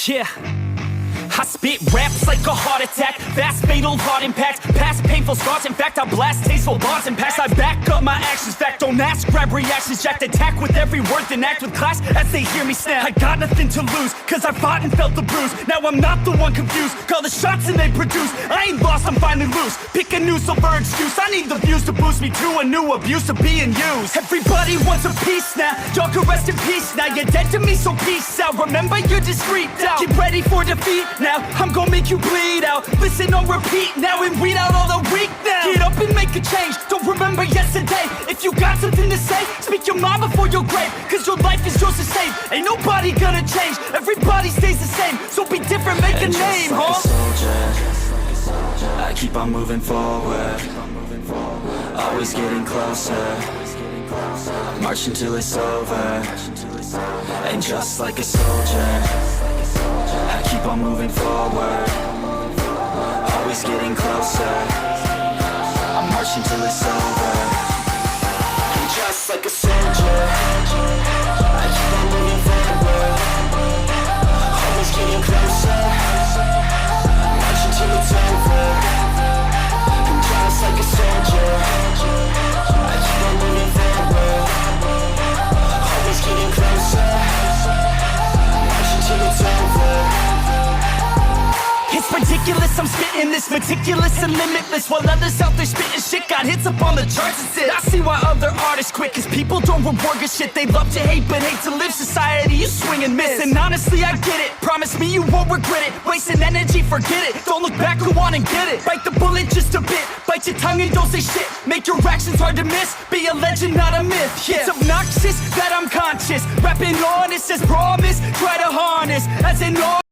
Yeah, I spit raps like a heart attack, fast fatal heart impact, past painful scars. In fact, I blast tasteful bars and packs. I back up my actions, fact don't ask, grab reactions, jacked attack with every word, then act with class as they hear me snap. I got nothing to lose, cause I fought and felt the bruise. Now I'm not the one confused, call the shots and they produce. I ain't lost, I'm finally loose, pick a new silver excuse. I need the views to boost me to a new abuse of being used. Everybody wants a piece now, y'all can rest in peace now. You're dead to me, so peace out, remember you're discreet out. Get ready for defeat now, I'm gonna make you bleed out. Listen on repeat now and weed out all the weak now. Get up and make a change, don't remember yesterday. If you got something to say, speak your mind before your grave, cause your life is yours to save. Ain't nobody gonna change, everybody stays the same. So be different, make a name, huh? Soldier, I keep on moving forward, always getting closer. I march until it's over, and just like a soldier, I keep on moving forward, always getting closer. I march until it's over, and just like a soldier, I keep on moving forward, always getting closer. I march until it's over, and just like a soldier, I keep on moving forward, always getting closer. I march until it's over. It's ridiculous, I'm spitting this meticulous and limitless, while others out there spitting shit got hits up on the charts and shit. I see why other artists quit, cause people don't reward good shit. They love to hate but hate to live. Society, you swing and miss, and honestly I get it. Promise me you won't regret it, wasting energy, forget it. Don't look back, go on and get it. Bite the bullet just a bit, bite your tongue and don't say shit. Make your actions hard to miss, be a legend not a myth. Yeah. It's obnoxious that I'm conscious, rapping honest as promise. Try to harness as an